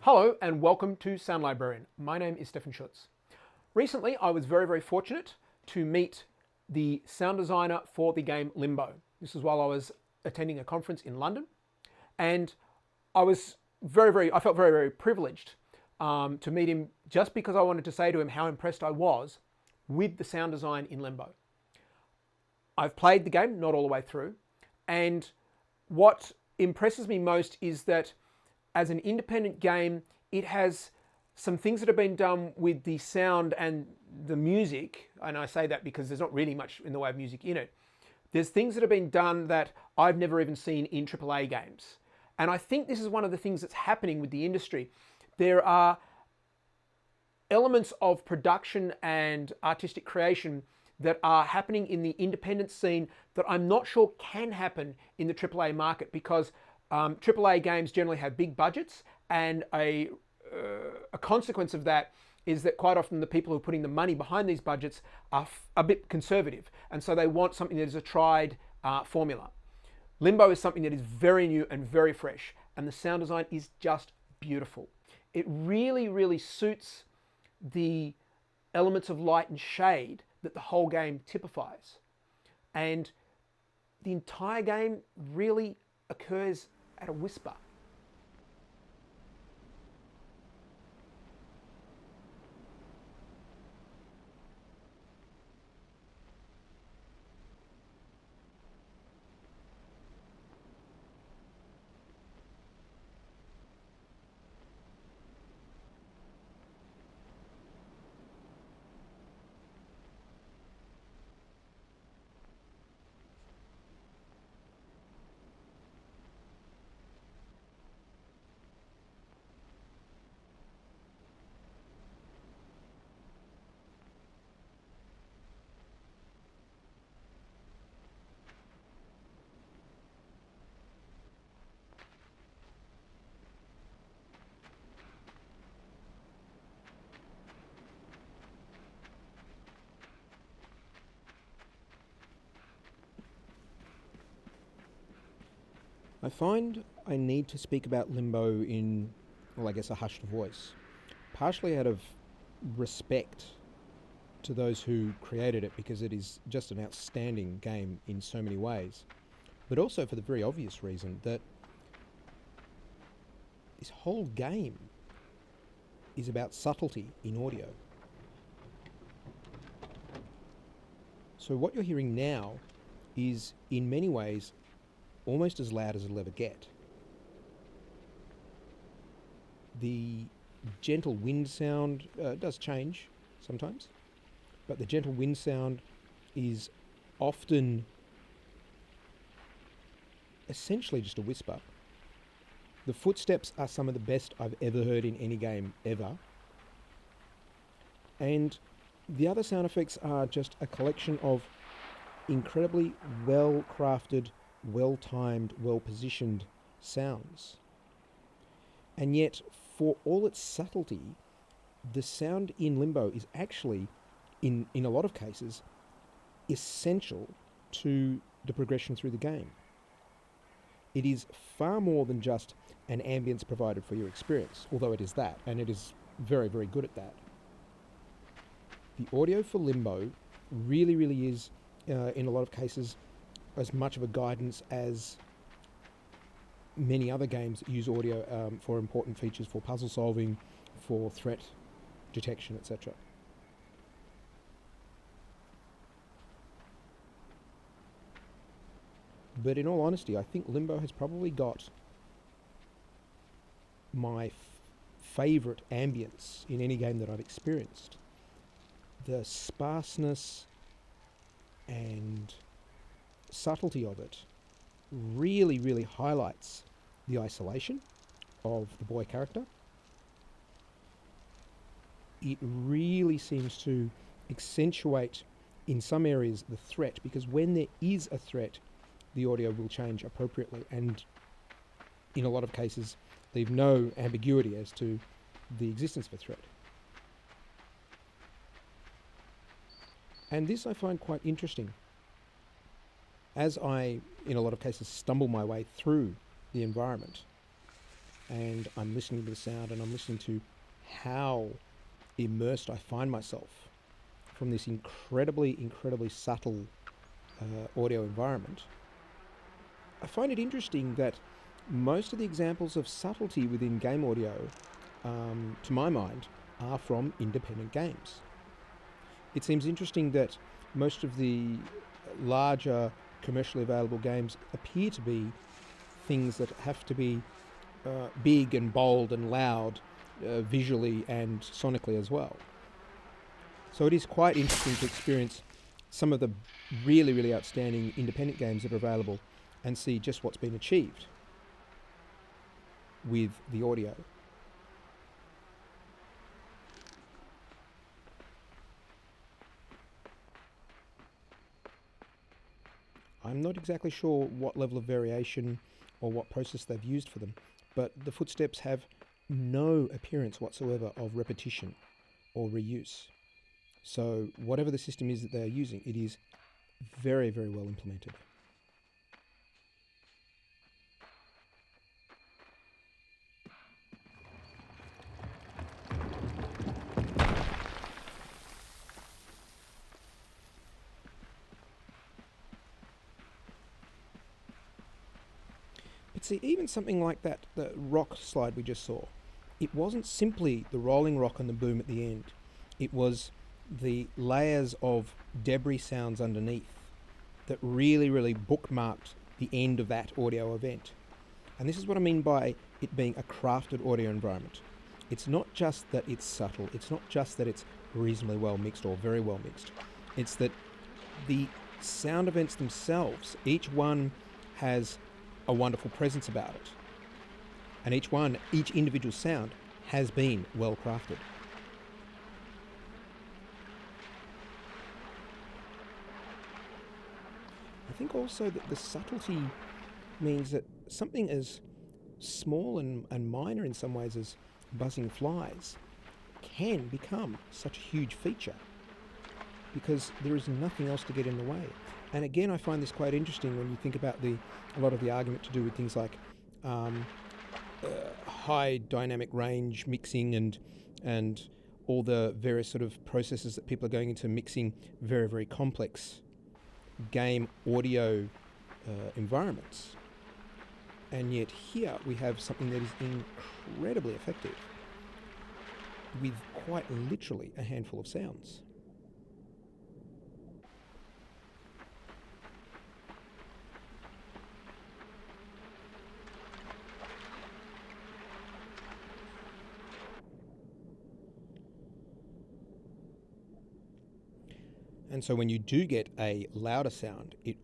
Hello and welcome to Sound Librarian. My name is Stefan Schutz. Recently, I was very fortunate to meet the sound designer for the game Limbo. This was while I was attending a conference in London, and I was I felt very privileged to meet him just because I wanted to say to him how impressed I was with the sound design in Limbo. I've played the game, not all the way through, and what impresses me most is that as an independent game, it has some things that have been done with the sound and the music, and I say that because there's not really much in the way of music in it. There's things that have been done that I've never even seen in AAA games. And I think this is one of the things that's happening with the industry. There are elements of production and artistic creation that are happening in the independent scene that I'm not sure can happen in the AAA market because AAA games generally have big budgets, and a consequence of that is that quite often the people who are putting the money behind these budgets are a bit conservative, and so they want something that is a tried formula. Limbo is something that is very new and very fresh, and the sound design is just beautiful. It really suits the elements of light and shade that the whole game typifies. And the entire game really occurs at a whisper. I find I need to speak about Limbo in, well, I guess a hushed voice, partially out of respect to those who created it because it is just an outstanding game in so many ways, but also for the very obvious reason that this whole game is about subtlety in audio. So what you're hearing now is in many ways almost as loud as it'll ever get. The gentle wind sound does change sometimes, but the gentle wind sound is often essentially just a whisper. The footsteps are some of the best I've ever heard in any game ever. And the other sound effects are just a collection of incredibly well-crafted, well-timed, well-positioned sounds. And yet, for all its subtlety, the sound in Limbo is actually, in a lot of cases, essential to the progression through the game. It is far more than just an ambience provided for your experience, although it is that, and it is very good at that. The audio for Limbo really is, in a lot of cases, as much of a guidance as many other games that use audio for important features, for puzzle solving, for threat detection, etc. But in all honesty, I think Limbo has probably got my favourite ambience in any game that I've experienced. The sparseness and subtlety of it really highlights the isolation of the boy character. It really seems to accentuate in some areas the threat, because when there is a threat, the audio will change appropriately and in a lot of cases leave no ambiguity as to the existence of a threat. And this I find quite interesting. As I, in a lot of cases, stumble my way through the environment, and I'm listening to the sound and I'm listening to how immersed I find myself from this incredibly subtle audio environment, I find it interesting that most of the examples of subtlety within game audio, to my mind, are from independent games. It seems interesting that most of the larger commercially available games appear to be things that have to be big and bold and loud visually and sonically as well. So it is quite interesting to experience some of the really outstanding independent games that are available and see just what's been achieved with the audio. I'm not exactly sure what level of variation or what process they've used for them, but the footsteps have no appearance whatsoever of repetition or reuse. So whatever the system is that they're using, it is very well implemented. But see, even something like that, the rock slide we just saw, it wasn't simply the rolling rock and the boom at the end. It was the layers of debris sounds underneath that really bookmarked the end of that audio event. And this is what I mean by it being a crafted audio environment. It's not just that it's subtle, it's not just that it's reasonably well mixed or very well mixed. It's that the sound events themselves, each one has a wonderful presence about it. And each individual sound has been well crafted. I think also that the subtlety means that something as small and minor in some ways as buzzing flies can become such a huge feature because there is nothing else to get in the way. And again, I find this quite interesting when you think about a lot of the argument to do with things like high dynamic range mixing and all the various sort of processes that people are going into mixing very complex game audio environments. And yet here we have something that is incredibly effective with quite literally a handful of sounds. And so when you do get a louder sound, it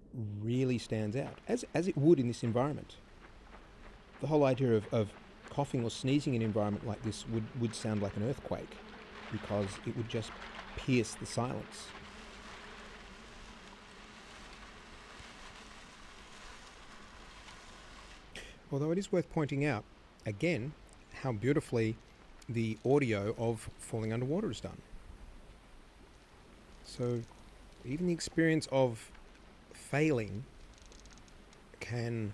really stands out, as it would in this environment. The whole idea of coughing or sneezing in an environment like this would sound like an earthquake, because it would just pierce the silence. Although it is worth pointing out, again, how beautifully the audio of falling underwater is done. So even the experience of failing can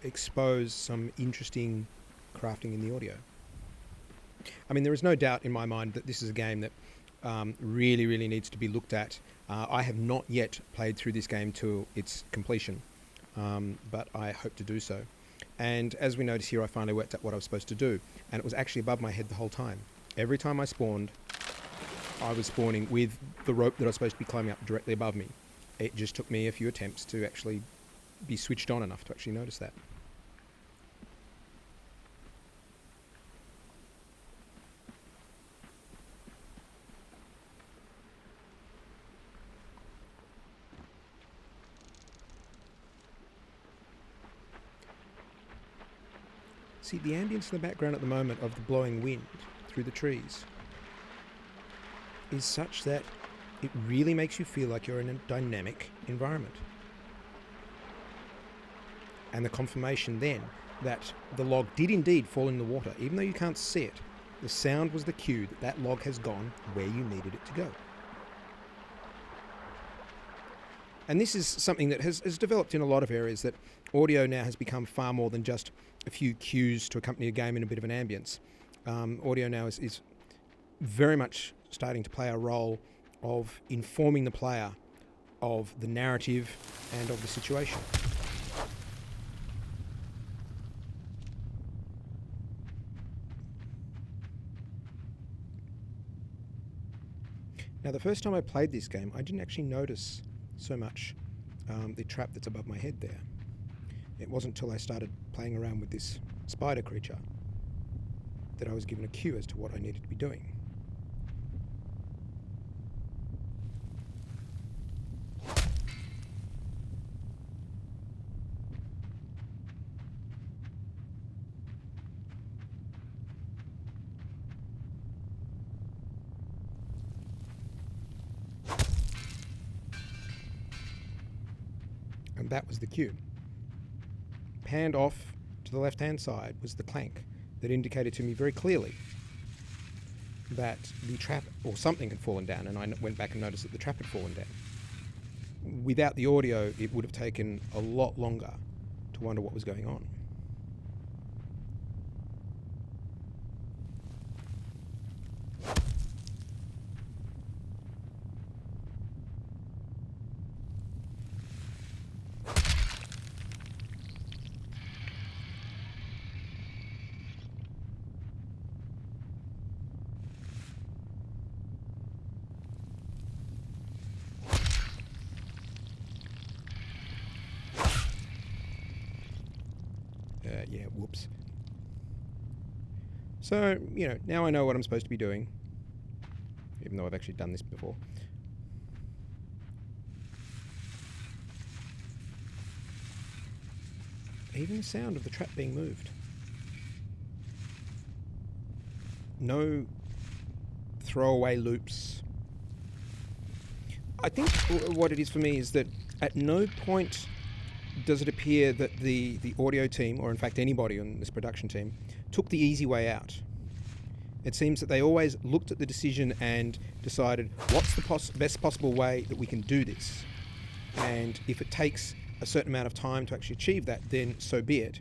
expose some interesting crafting in the audio. I mean, there is no doubt in my mind that this is a game that really needs to be looked at. I have not yet played through this game to its completion, but I hope to do so. And as we notice here, I finally worked out what I was supposed to do, and it was actually above my head the whole time. Every time I spawned, I was spawning with the rope that I was supposed to be climbing up directly above me. It just took me a few attempts to actually be switched on enough to actually notice that. See, the ambience in the background at the moment of the blowing wind through the trees is such that it really makes you feel like you're in a dynamic environment. And the confirmation then that the log did indeed fall in the water, even though you can't see it, the sound was the cue that that log has gone where you needed it to go. And this is something that has developed in a lot of areas, that audio now has become far more than just a few cues to accompany a game in a bit of an ambience. Audio now is very much starting to play a role of informing the player of the narrative and of the situation. Now, the first time I played this game, I didn't actually notice so much the trap that's above my head there. It wasn't until I started playing around with this spider creature that I was given a cue as to what I needed to be doing. And that was the cue. Panned off to the left-hand side was the clank that indicated to me very clearly that the trap or something had fallen down, and I went back and noticed that the trap had fallen down. Without the audio, it would have taken a lot longer to wonder what was going on. Yeah, whoops. So, now I know what I'm supposed to be doing, even though I've actually done this before. Even the sound of the trap being moved. No throwaway loops. I think what it is for me is that at no point does it appear that the audio team, or in fact anybody on this production team, took the easy way out. It seems that they always looked at the decision and decided, what's the best possible way that we can do this? And if it takes a certain amount of time to actually achieve that, then so be it,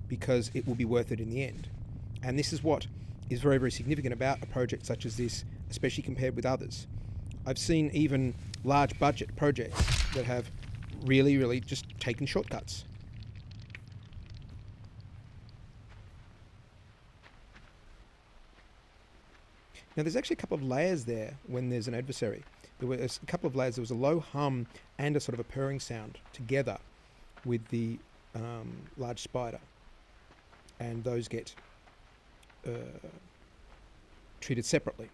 because it will be worth it in the end. And this is what is very, very significant about a project such as this, especially compared with others. I've seen even large budget projects that have really, really just taken shortcuts. Now, there's actually a couple of layers there when there's an adversary. There were a couple of layers. There was a low hum and a sort of a purring sound together with the large spider. And those get treated separately.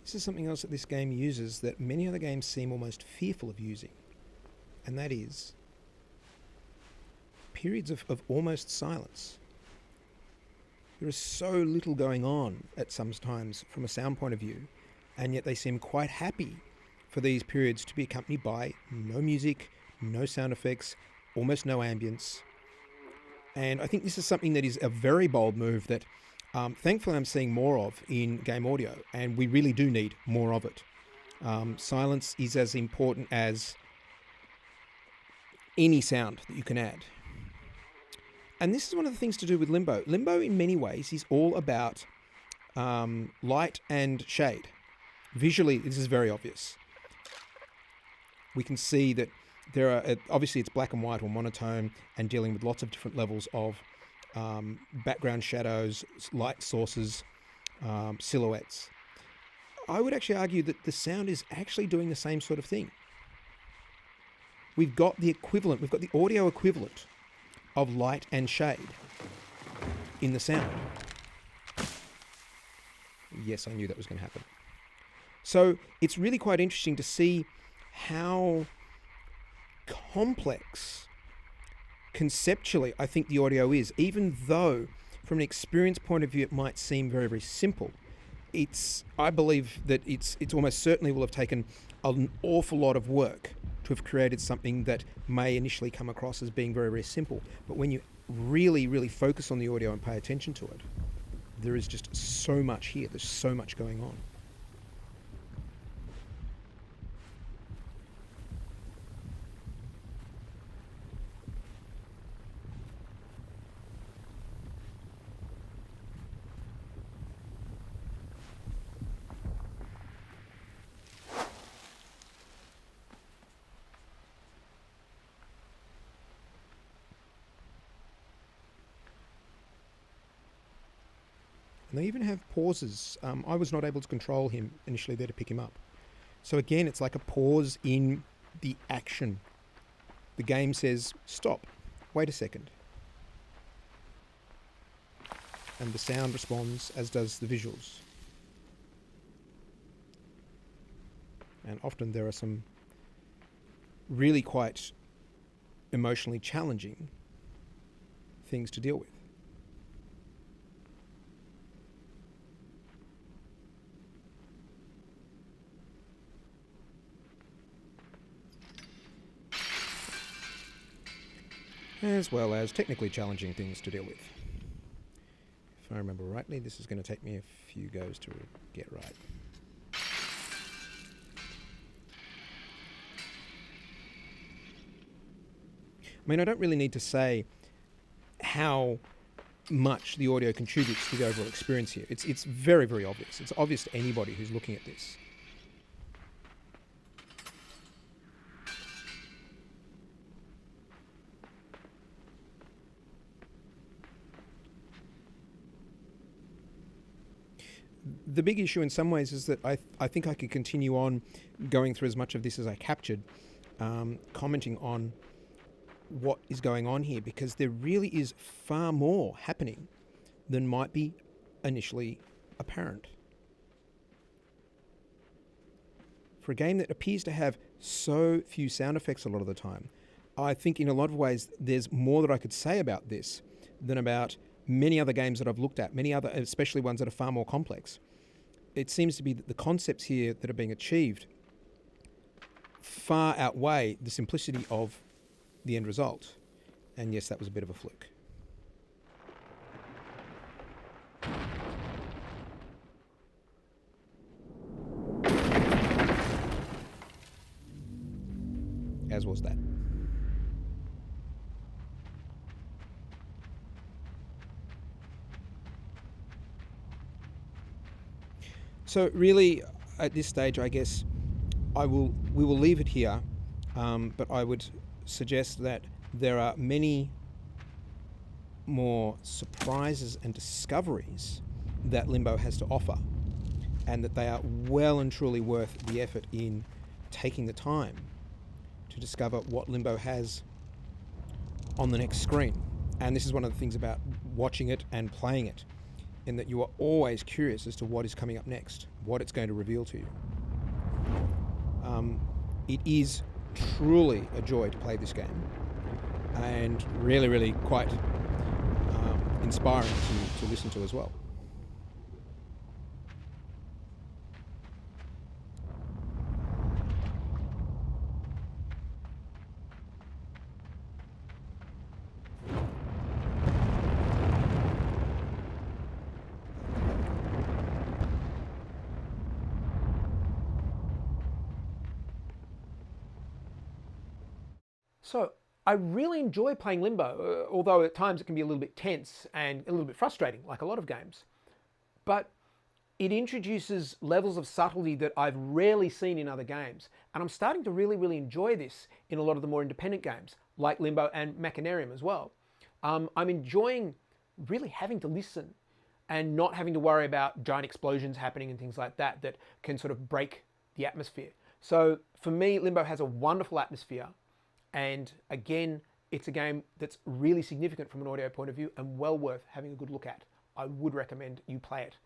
This is something else that this game uses that many other games seem almost fearful of using, and that is periods of almost silence. There is so little going on at some times from a sound point of view, and yet they seem quite happy for these periods to be accompanied by no music, no sound effects, almost no ambience. And I think this is something that is a very bold move that thankfully I'm seeing more of in game audio, and we really do need more of it. Silence is as important as any sound that you can add. And this is one of the things to do with Limbo. Limbo, in many ways, is all about light and shade. Visually, this is very obvious. We can see that there are, obviously it's black and white or monotone and dealing with lots of different levels of background shadows, light sources, silhouettes. I would actually argue that the sound is actually doing the same sort of thing. We've got the equivalent, we've got the audio equivalent of light and shade in the sound. Yes, I knew that was going to happen. So it's really quite interesting to see how complex conceptually I think the audio is, even though from an experience point of view it might seem very, very simple. I believe that it's almost certainly will have taken an awful lot of work to have created something that may initially come across as being very, very simple. But when you really, really focus on the audio and pay attention to it, there is just so much here. There's so much going on. And they even have pauses. I was not able to control him initially there to pick him up. So again, it's like a pause in the action. The game says, stop, wait a second. And the sound responds, as does the visuals. And often there are some really quite emotionally challenging things to deal with. As well as technically challenging things to deal with. If I remember rightly, this is going to take me a few goes to get right. I mean, I don't really need to say how much the audio contributes to the overall experience here. It's very, very obvious. It's obvious to anybody who's looking at this. The big issue in some ways is that I think I could continue on going through as much of this as I captured, commenting on what is going on here, because there really is far more happening than might be initially apparent. For a game that appears to have so few sound effects a lot of the time, I think in a lot of ways there's more that I could say about this than about many other games that I've looked at, many other, especially ones that are far more complex. It seems to be that the concepts here that are being achieved far outweigh the simplicity of the end result. And yes, that was a bit of a fluke. As was that. So really, at this stage, I guess we will leave it here, but I would suggest that there are many more surprises and discoveries that Limbo has to offer, and that they are well and truly worth the effort in taking the time to discover what Limbo has on the next screen. And this is one of the things about watching it and playing it, in that you are always curious as to what is coming up next, what it's going to reveal to you. It is truly a joy to play this game, and really, really quite inspiring to listen to as well. So I really enjoy playing Limbo, although at times it can be a little bit tense and a little bit frustrating, like a lot of games. But it introduces levels of subtlety that I've rarely seen in other games. And I'm starting to really, really enjoy this in a lot of the more independent games, like Limbo and Machinarium as well. I'm enjoying really having to listen and not having to worry about giant explosions happening and things like that that can sort of break the atmosphere. So for me, Limbo has a wonderful atmosphere. And again, it's a game that's really significant from an audio point of view and well worth having a good look at. I would recommend you play it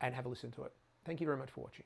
and have a listen to it. Thank you very much for watching.